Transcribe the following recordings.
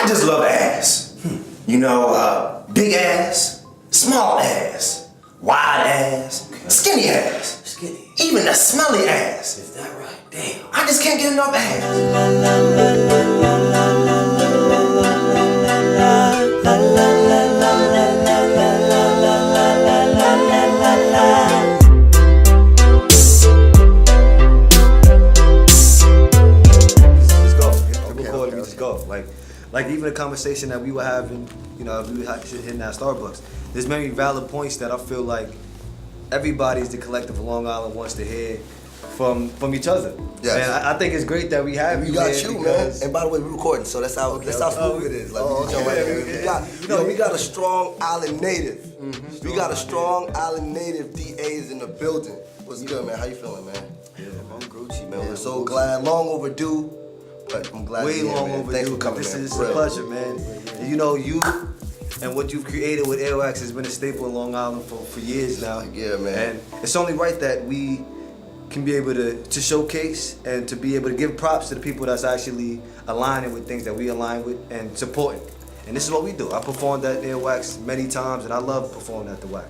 I just love ass. You know, big ass, small ass, wide ass, skinny ass. Skinny. Even a smelly ass. Is that right? Damn. I just can't get enough ass. Let's go. Like even the conversation that we were having, you know, we were hitting that Starbucks. There's many valid points that I feel like everybody's the collective of Long Island wants to hear from each other. Yes. And I think it's great that we have you. We got here you, because... man. And by the way, we're recording, so that's how smooth it is. Like, we got a strong island native. We got a strong island native DAs in the building. What's good, man? How you feeling, man? Yeah, I'm Gucci, Man, we're so glad. Long overdue, but I'm glad Way you're here, long man. overdue. Thanks for coming, This man. is a pleasure, man. And you know, you and what you've created with Earwaxx has been a staple in Long Island for years now. Yeah, man. And it's only right that we can be able to showcase and to be able to give props to the people that's actually aligning with things that we align with and supporting. And this is what we do. I performed at Earwaxx many times, and I love performing at the Wax.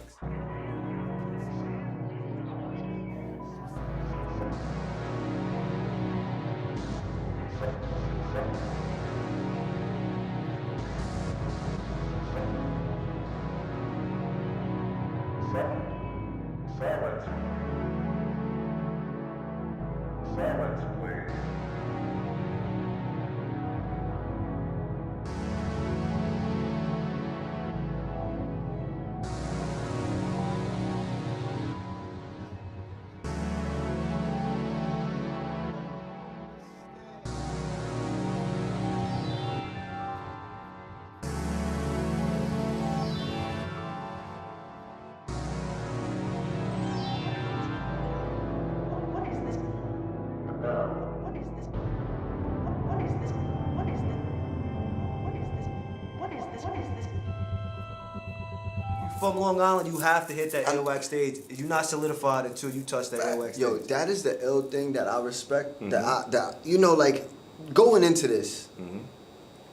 From Long Island, you have to hit that Earwaxx stage. You're not solidified until you touch that Earwaxx stage. Yo, that is the ill thing that I respect. That you know, like going into this,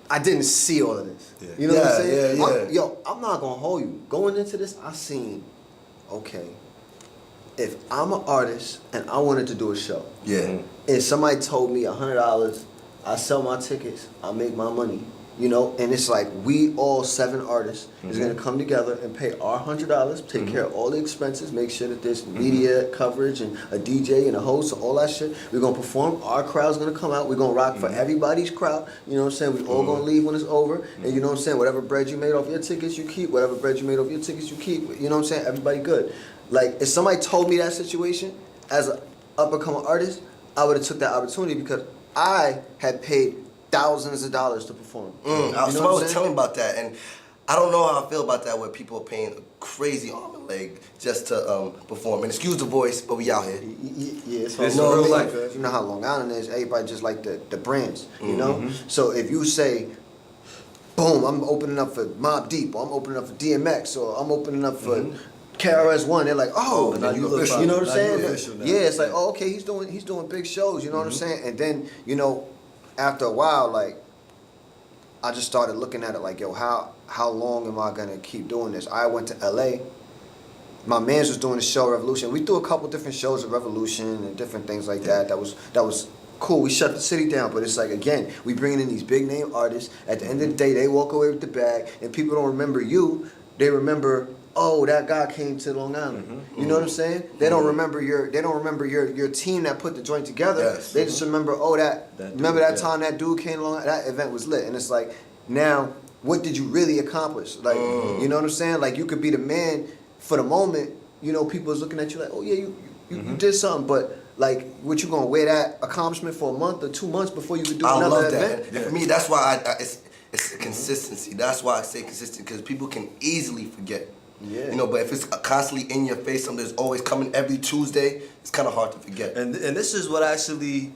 I didn't see all of this. Yeah. You know what I'm saying? Yeah. I'm not gonna hold you. Going into this, I seen, okay, if I'm an artist and I wanted to do a show, and somebody told me $100, I sell my tickets, I make my money. You know, and it's like we all 7 artists is gonna come together and pay our $100, take care of all the expenses, make sure that there's media coverage and a DJ and a host and all that shit. We're gonna perform. Our crowd's gonna come out. We're gonna rock for everybody's crowd. You know what I'm saying? We all gonna leave when it's over. And you know what I'm saying? Whatever bread you made off your tickets, you keep. Whatever bread you made off your tickets, you keep. You know what I'm saying? Everybody good. Like if somebody told me that situation as an up and coming artist, I would have took that opportunity because I had paid thousands of dollars to perform. Somebody was telling me about that, and I don't know how I feel about that where people are paying a crazy arm and leg just to perform. And excuse the voice, but we out here. Yeah, it's real life. You know how Long Island is, everybody just like the brands, you know? So if you say, boom, I'm opening up for Mobb Deep, or I'm opening up for DMX, or I'm opening up for KRS-One, they're like, oh, now you look you know what I'm saying? now. Yeah, it's like, oh, okay, he's doing big shows, you know what I'm saying? And then, you know, after a while, like, I just started looking at it like, yo, how long am I gonna keep doing this? I went to LA. My mans was doing the show Revolution. We threw a couple different shows of Revolution and different things like that. That was cool. We shut the city down, but it's like, again, we bringing in these big name artists. At the end of the day, they walk away with the bag, and people don't remember you. They remember, oh, that guy came to Long Island. You know what I'm saying? They don't remember your team that put the joint together. Yes. They just remember, oh, remember that time that dude came along, that event was lit. And it's like, now, what did you really accomplish? Like, you know what I'm saying? Like, you could be the man for the moment, you know, people is looking at you like, oh yeah, you did something, but like, what you gonna wear that accomplishment for a month or 2 months before you could do another event? I love that. And for me, that's why it's consistency. That's why I say consistent, because people can easily forget. Yeah. You know, but if it's constantly in your face, something that's always coming every Tuesday, it's kind of hard to forget. And this is what actually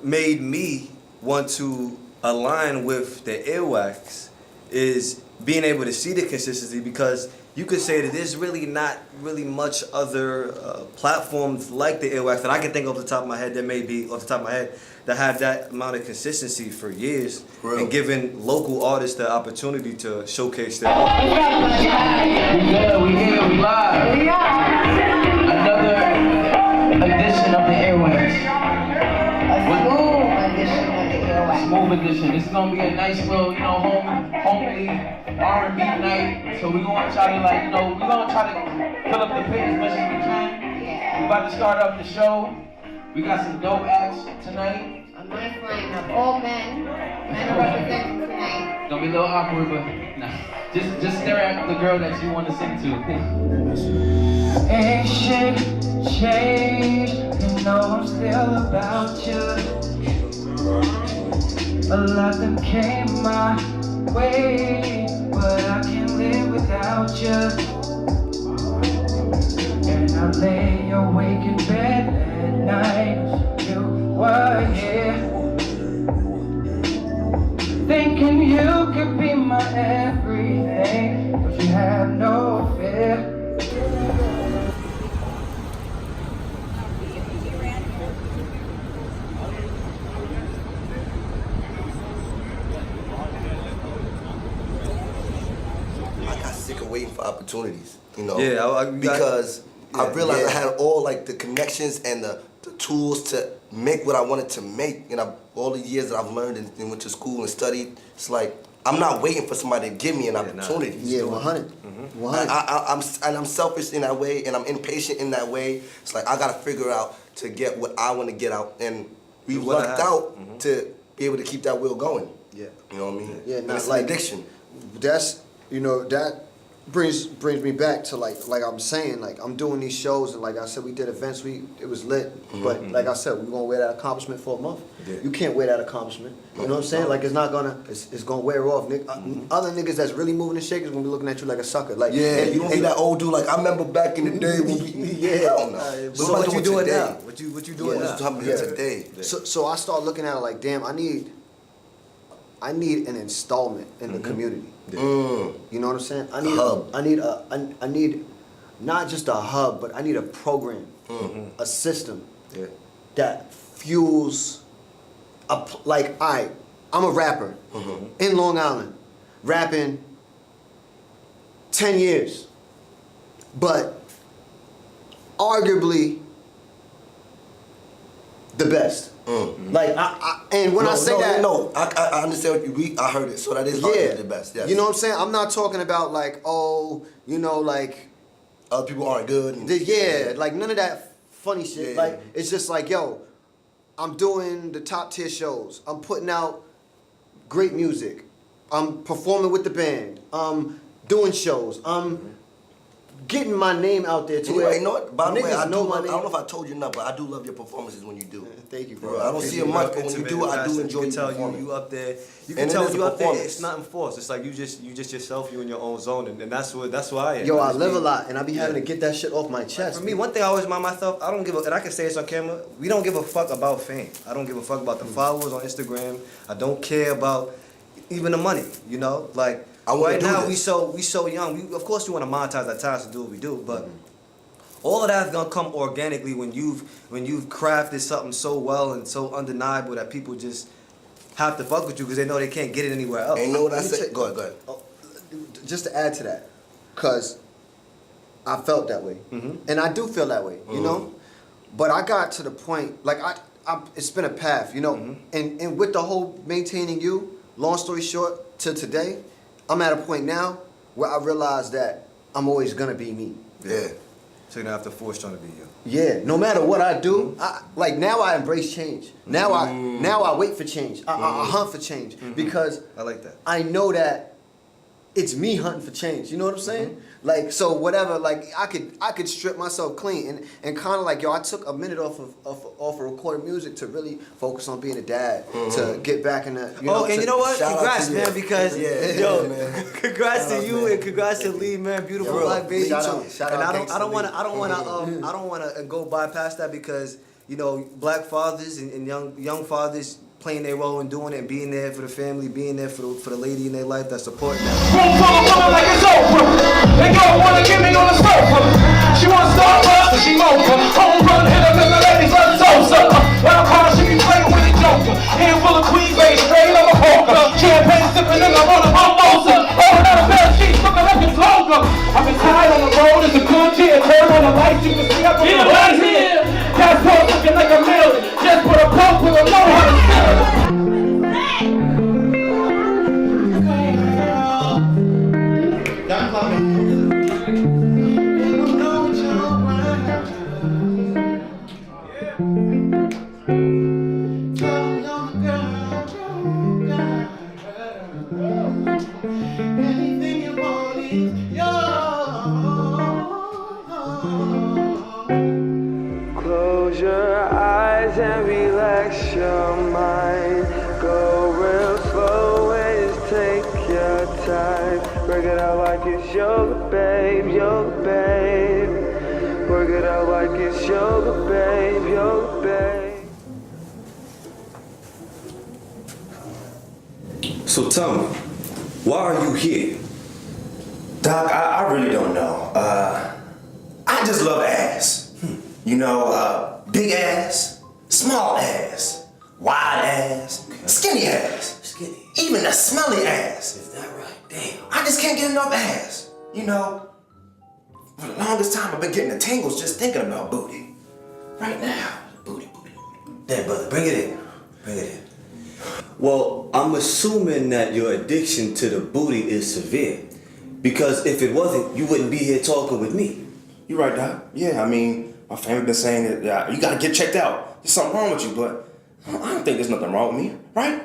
made me want to align with the Earwaxx, is being able to see the consistency, because you could say that there's really not really much other platforms like the Earwaxx that I can think off the top of my head, that may be off the top of my head, that have that amount of consistency for years and giving local artists the opportunity to showcase their art. We good, we here, we live. Another edition of the Airwax. Smooth edition. This is gonna be a nice little, homely R&B night. So we gonna try to we gonna try to fill up the pit as much as we can. We about to start up the show. We got some dope acts tonight. A nice lineup, all men. Men are representing tonight. Gonna be a little awkward, but nah. Just stare at the girl that you want to sing to. Ain't shit changed, you know I'm still about you. A lot that came my way, but I can't live without you. And I lay awake in bed at night, you were here, thinking you could be my everything, but you have no fear. Waiting for opportunities, because I realized I had all the connections and the tools to make what I wanted to make. All the years that I've learned and went to school and studied, it's like I'm not waiting for somebody to give me an opportunity. Yeah, 100. 100. I'm selfish in that way, and I'm impatient in that way. It's like I gotta figure out to get what I want to get out, and we lucked out to be able to keep that wheel going. Yeah, you know what I mean. Yeah, and it's an addiction. That's that brings me back to like I'm saying, I'm doing these shows, and like I said, we did events, it was lit, but like I said, we're gonna wear that accomplishment for a month. You can't wear that accomplishment, you know what I'm saying? Like it's gonna wear off. Other niggas that's really moving and shaking is gonna be looking at you like a sucker. Like you don't be that old dude. Like I remember back in the day when we So what you doing now? What you doing now? What's happening today? So I start looking at it like, damn, I need an installment in the community. You know what I'm saying? I need not just a hub, but I need a program, a system that fuels I'm a rapper in Long Island, rapping 10 years, but arguably the best. And when I say that, I understand what you. I heard it, so that is the best. Yes. You know what I'm saying? I'm not talking about other people aren't good. None of that funny shit. It's just like, yo, I'm doing the top tier shows. I'm putting out great music. I'm performing with the band. I'm doing shows. I'm getting my name out there too. You know what? By the way, I don't know if I told you enough, but I do love your performances when you do. Thank you, bro. I don't see it much, but when you do, I do enjoy you. Can tell you up there. You can tell you up there. It's not enforced. It's like you just yourself. You in your own zone, and that's who I am. Yo, I live a lot, and I be having to get that shit off my chest. For me, one thing I always remind myself, I don't give a, and I can say this on camera. We don't give a fuck about fame. I don't give a fuck about the followers on Instagram. I don't care about even the money. Right now we so young. Of course we want to monetize our talents and do what we do, but all of that's gonna come organically when you've crafted something so well and so undeniable that people just have to fuck with you because they know they can't get it anywhere else. And you know what I said? Go ahead. Just to add to that, cause I felt that way, and I do feel that way, you know. But I got to the point, it's been a path, you know, and with the whole maintaining you. Long story short, till today, I'm at a point now where I realize that I'm always gonna be me. Yeah. So you're gonna have to force trying to be you. Yeah. No matter what I do, now I embrace change. Now I wait for change. I hunt for change because I like that. I know that it's me hunting for change. You know what I'm saying? So whatever. I could strip myself clean and kind of I took a minute off of recorded music to really focus on being a dad to get back in the. And you know what? Congrats, man, because congrats to you and congrats to Lee, man. Beautiful black baby. Shout out. I don't want to go bypass that because black fathers and young fathers playing their role and doing it and being there for the family, being there for the lady in their life that's supporting them. Like it's over. They don't want to get me on the sofa. She wants Starbucks, but she mocha. Home run hitter, cause the ladies love Sosa. When I'm hard, she be playing with a joke. smoker. Champagne sipping nigga on a mimosa. Holding out a bed sheets looking like a smoker. I've been tired on the road as a country and turn on the lights. You can see I'm from the right here. Passport looking like a million. Just put a pump with a low how to sell. Close your eyes and relax your mind. Go real slow and just take your time. Work it out like it's yoga, babe, yoga, babe. Work it out like it's yoga, babe, yoga, babe. So tell me, why are you here? Doc, I really don't know. I just love ass. You know, big ass, small ass, wide ass, skinny ass. Skinny. Even a smelly ass. Is that right? Damn. I just can't get enough ass. You know, for the longest time I've been getting the tingles just thinking about booty. Right now, booty. Damn, brother, bring it in. Bring it in. Well, I'm assuming that your addiction to the booty is severe. Because if it wasn't, you wouldn't be here talking with me. You right, Doc. Yeah, I mean, my family been saying that you gotta get checked out. There's something wrong with you, but I don't think there's nothing wrong with me, right?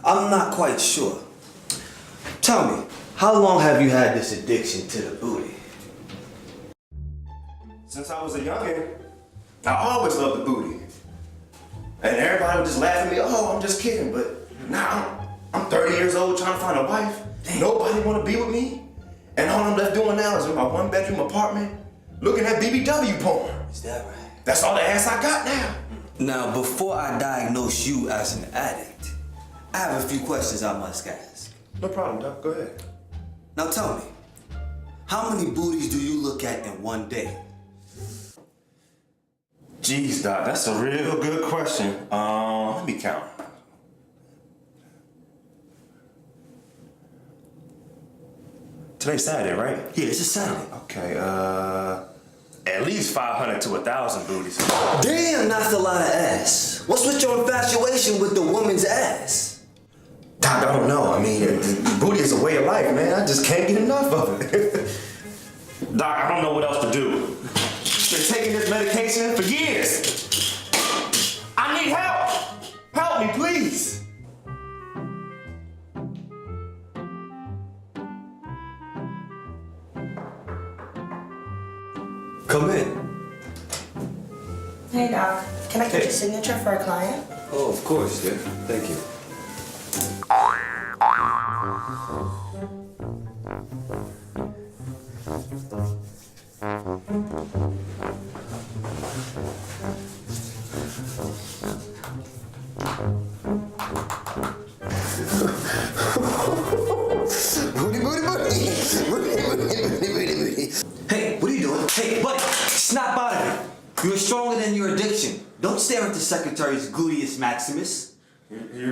I'm not quite sure. Tell me, how long have you had this addiction to the booty? Since I was a youngin', I always loved the booty. And everybody would just laugh at me, oh, I'm just kidding, but now I'm 30 years old trying to find a wife. Nobody wanna be with me. And all I'm left doing now is in my one-bedroom apartment, looking at BBW porn. Is that right? That's all the ass I got now. Now, before I diagnose you as an addict, I have a few questions I must ask. No problem, Doc. Go ahead. Now tell me, how many booties do you look at in one day? Jeez, Doc, that's a real good question. Let me count. Today's Saturday, right? Yeah, it's a Saturday. Okay, at least 500 to 1,000 booties. Damn, that's a lot of ass. What's with your infatuation with the woman's ass? Doc, I don't know. I mean, the booty is a way of life, man. I just can't get enough of it. Doc, I don't know what else to do. Been taking this medication for years. I need help. Help me, please. Come in. Hey, Doc. Can I get your signature for a client? Oh, of course, yeah. Thank you. Hey, what are you doing? Hey, buddy, snap out of it. You're stronger than your addiction. Don't stare at the secretary's gluteus maximus.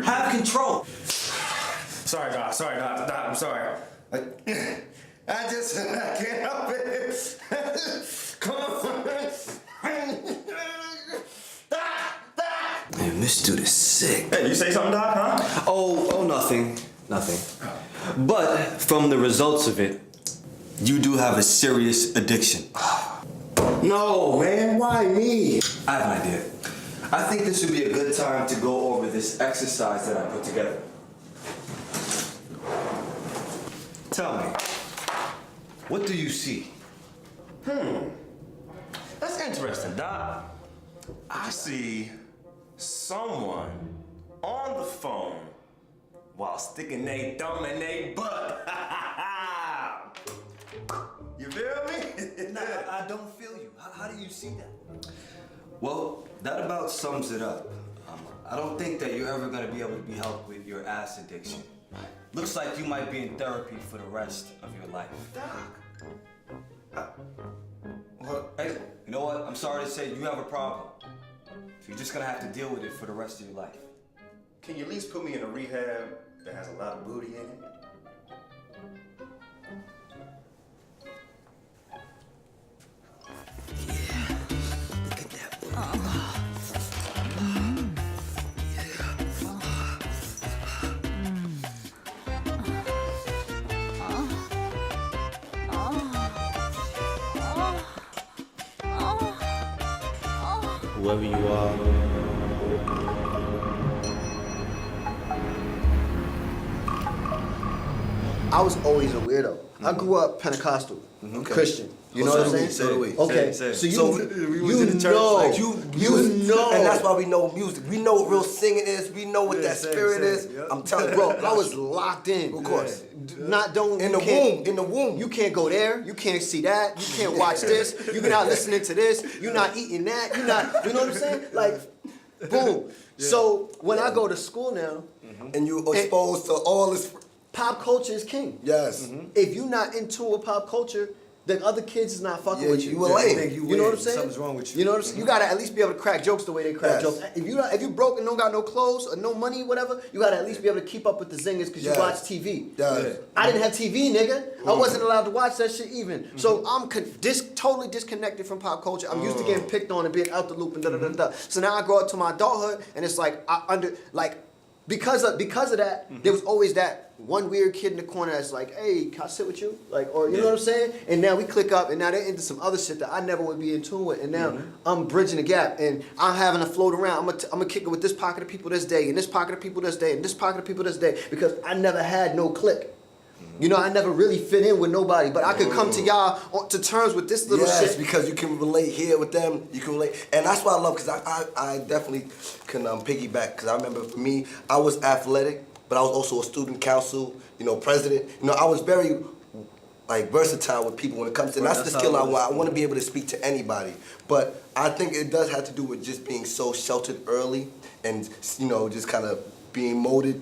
Have control. Sorry, Doc. Doc, I'm sorry. I can't help it. Come on. Man, this dude is sick. Hey, you say something, Doc, huh? Oh, nothing. But from the results of it, you do have a serious addiction. No, man. Why me? I have an idea. I think this would be a good time to go over this exercise that I put together. Tell me, what do you see? That's interesting, Doc. I see someone on the phone while sticking their thumb in their butt. You feel me? Nah, I don't feel you. How do you see that? Well, that about sums it up. I don't think that you're ever going to be able to be helped with your ass addiction. Looks like you might be in therapy for the rest of your life. Doc. Hey, you know what? I'm sorry to say you have a problem. So you're just going to have to deal with it for the rest of your life. Can you at least put me in a rehab that has a lot of booty in it? Whoever you are, I was always a weirdo. I grew up Pentecostal, Christian. You know what I'm saying? So do we. Okay, Same. so So you was in the church, know, like, you know, and that's why we know music. We know what real singing is. We know what Yeah, that same, spirit same, is. yep. I'm telling you, bro. I was locked in. Of course. Don't In you the can't- womb, in the womb. You can't go there. You can't see that. You can't watch this. You're not listening to this. You're not eating that. You're not. You know what I'm saying? Like, boom. So when I go to school now, And you exposed to all this. pop culture is king. Yes. If you're not in tune with pop culture, the other kids is not fucking Yeah, with you. you a lame. think You know what I'm saying? Something's wrong with you. You know what I'm saying? You gotta at least be able to crack jokes the way they crack Yes. jokes. If you broke and don't got no clothes or no money, whatever, you gotta at least be able to keep up with the zingers because Yes. you watch TV. Yes. I didn't have TV, nigga. I wasn't allowed to watch that shit even. So I'm totally disconnected from pop culture. I'm used to getting picked on and being out the loop and da da da da. So now I grow up to my adulthood and it's like because of that, there was always that one weird kid in the corner that's like, hey, can I sit with you? Like, or you know what I'm saying? And now we click up and now they're into some other shit that I never would be in tune with. And now I'm bridging the gap and I'm having to float around. I'm gonna kick it with this pocket of people this day and this pocket of people this day and this pocket of people this day because I never had no clique. You know, I never really fit in with nobody, but I could come to y'all to terms with this little Yes, shit. because you can relate here with them. You can relate, and that's what I love. Because I definitely can piggyback. Because I remember for me, I was athletic, but I was also a student council, president. I was very versatile with people when it comes to. And that's the skill I want. I want to be able to speak to anybody. But I think it does have to do with just being so sheltered early, and just kind of being molded.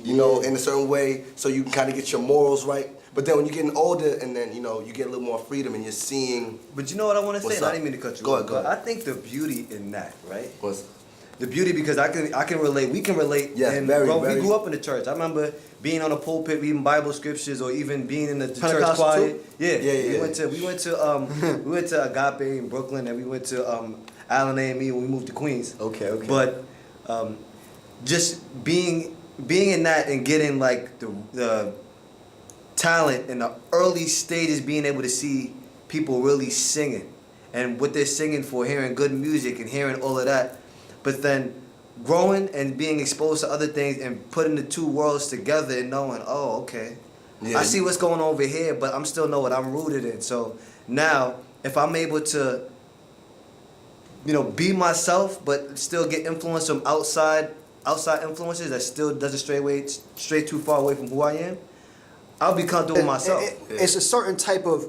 In a certain way, so you can kind of get your morals right. But then when you're getting older, and then you get a little more freedom, and you're seeing. But you know what I want to say? What's And I up? didn't mean to cut you Go off. ahead, go but ahead. I think the beauty in that, right? What's The beauty because I can relate. We can relate. Yeah, and very, bro, very. we grew up in the church. I remember being on a pulpit reading Bible scriptures, or even being in the church Pentecostal choir. too? Yeah. Yeah. We went to Agape in Brooklyn, and we went to Allen A&E when we moved to Queens. Okay. But just being in that and getting like the talent in the early stages, being able to see people really singing and what they're singing for, hearing good music and hearing all of that, but then growing and being exposed to other things and putting the two worlds together and knowing, oh, okay, Yeah. I see what's going on over here, but I'm still know what I'm rooted in. So now, if I'm able to, be myself, but still get influence from outside influences that still doesn't stray too far away from who I am, I'll be comfortable with myself. It's a certain type of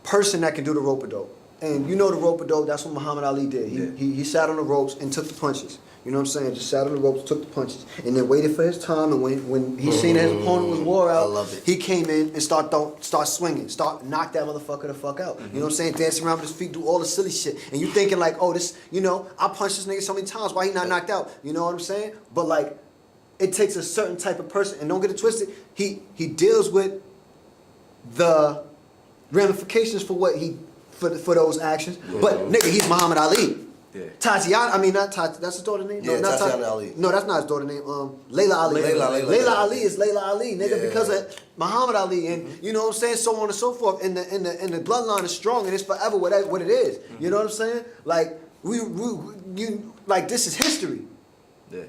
person that can do the rope-a-dope. And the rope-a-dope, that's what Muhammad Ali did. He sat on the ropes and took the punches. You know what I'm saying? Just sat on the ropes, took the punches, and then waited for his time. And when he seen that his opponent was wore out, I love it. he came in and start swinging, knock that motherfucker the fuck out. You know what I'm saying? Dancing around with his feet, do all the silly shit. And you thinking like, oh, this, I punched this nigga so many times, why he not knocked out? You know what I'm saying? But like, it takes a certain type of person, and don't get it twisted. He deals with the ramifications for what for those actions. But nigga, he's Muhammad Ali. Yeah. Tatiana, not Tatiana, that's his daughter's name? Yeah, not Tatiana Ali. No, that's not his daughter's name. Layla Ali. Layla Ali is Layla Ali, nigga, Yeah. because of Muhammad Ali, and you know what I'm saying, so on and so forth. And the bloodline is strong, and it's forever what it is. You know what I'm saying? Like this is history. Yeah.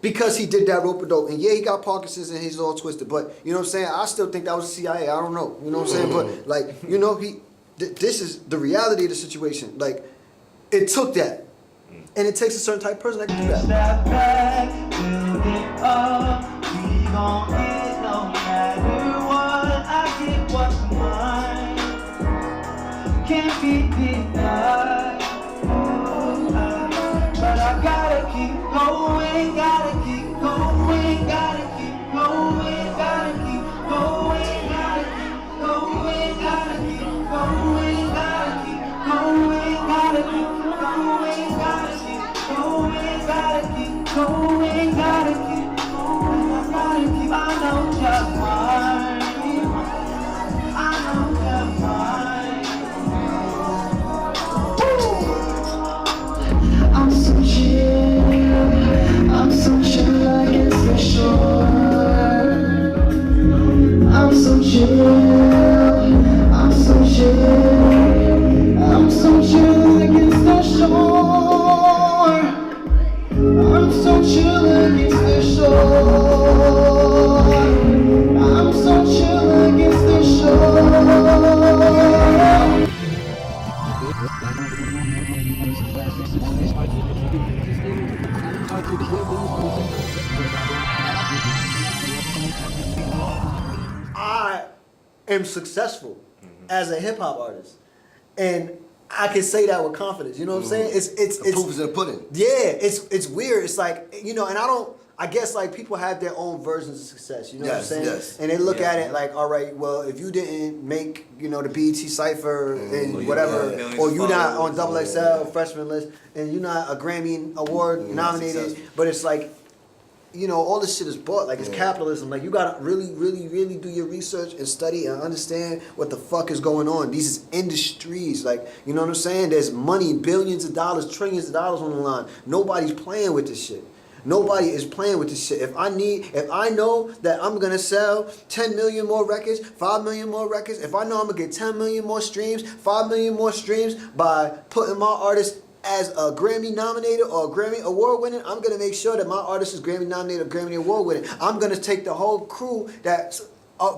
Because he did that rope-a-dope. And yeah, he got Parkinson's and he's all twisted. But, you know what I'm saying? I still think that was the CIA. I don't know. You know what I'm saying? But, like, this is the reality of the situation. Like, it took that. And it takes a certain type of person that can do that. Step back, build it up. We gon' get no matter what. I get what's mine. Can't be denied. But I gotta keep going, gotta keep going, gotta keep going, gotta keep going, gotta keep going, gotta keep going, gotta keep going, gotta keep going, gotta keep going, gotta keep going. chill. I'm so chill. I'm so chill against the shore. I'm so chill against the shore. I'm so chill against the shore. I am successful as a hip hop artist, and I can say that with confidence. You know what I'm saying? It's The proof is in the pudding. Yeah, it's weird. It's like, you know, and I guess like people have their own versions of success. You know what I'm saying? Yes. And they look at it like, all right, well, if you didn't make, you know, the BET Cypher and whatever, or you not on Double XL freshman list, and you're not a Grammy Award nominated, but it's like, you know, all this shit is bought. Like, it's capitalism. Like, you gotta really, really, really do your research and study and understand what the fuck is going on. These is industries. Like, you know what I'm saying? There's money, billions of dollars, trillions of dollars on the line. Nobody's playing with this shit. Nobody is playing with this shit. If I know that I'm gonna sell 10 million more records, 5 million more records, if I know I'm gonna get 10 million more streams, 5 million more streams by putting my artist as a Grammy nominated or a Grammy award winning, I'm gonna make sure that my artist is Grammy nominated or Grammy award winning. I'm gonna take the whole crew that's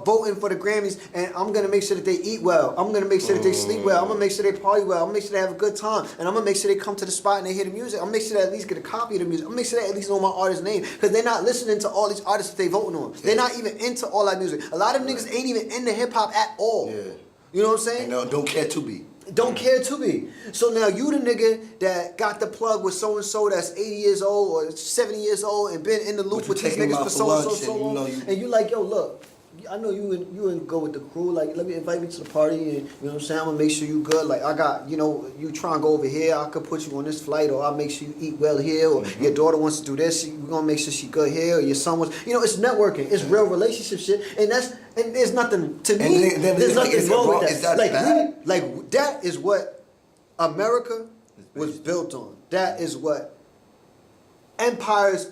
voting for the Grammys, and I'm gonna make sure that they eat well. I'm gonna make sure that they sleep well. I'm gonna make sure they party well. I'm gonna make sure they have a good time, and I'm gonna make sure they come to the spot and they hear the music. I'm gonna make sure they at least get a copy of the music. I'm gonna make sure they at least know my artist's name, because they're not listening to all these artists that they voting on. They're not even into all that music. A lot of them niggas ain't even into hip hop at all. Yeah. You know what I'm saying? And don't care to be. Don't care to be. So now you the nigga that got the plug with so and so that's 80 years old or 70 years old and been in the loop with these niggas for so and so long, and you like, yo, look, I know you and go with the crew. Like, let me invite me to the party, and you know what I'm saying. I'm gonna make sure you good. Like, I got, you know, you try and go over here. I could put you on this flight, or I'll make sure you eat well here. Or your daughter wants to do this. We're gonna make sure she good here. Or your son wants, you know, it's networking. It's real relationship shit, and there's nothing to me. There's nothing wrong with that. Is that like, bad? Like that is what America was built on. That is what empires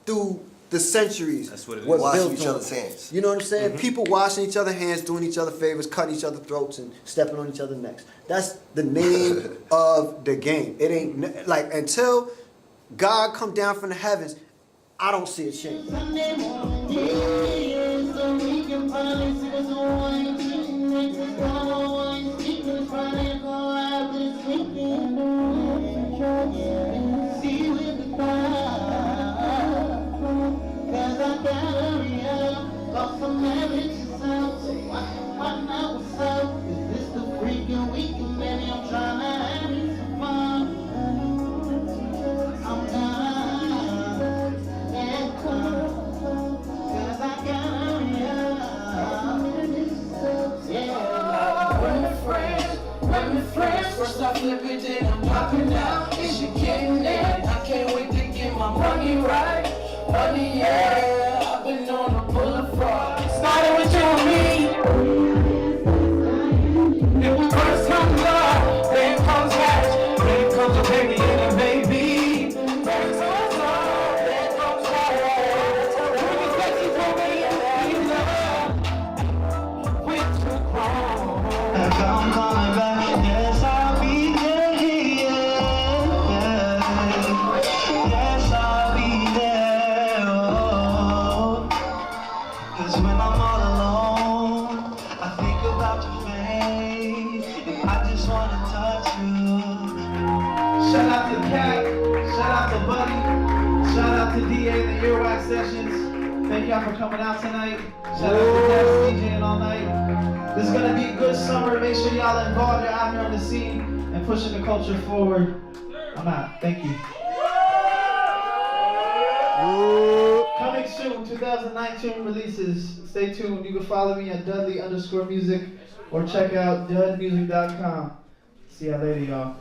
through the centuries That's what it is. was Washing built each on. other's hands. You know what I'm saying? People washing each other's hands, doing each other favors, cutting each other's throats, and stepping on each other's necks. That's the name of the game. It ain't like, until God come down from the heavens, I don't see a change. First I flip it, then I'm popping out. Is you getting it? I can't wait to get my money right. Money, yeah. I've been on a bullet fraud. Started with you and me. If we first come love, then comes cash, then comes a baby and a baby. First comes love, then comes cash. We can flex it for me and love. We're too grown. I'm coming back. Yes, I'll be there. Yes, I'll be there. Oh. 'Cause when I'm all alone, I think about your face, and I just wanna touch you. Shout out to Cat, shout out to Buddy, shout out to DA and the Earwaxx Sessions. Thank y'all for coming out tonight. Shout out to Dex DJing all night. This is gonna be a good summer. Make sure y'all involved. You're out here on the scene and pushing the culture forward. I'm out. Thank you. Coming soon, 2019 releases. Stay tuned. You can follow me at Dudley_music or check out dudmusic.com. See y'all later, y'all.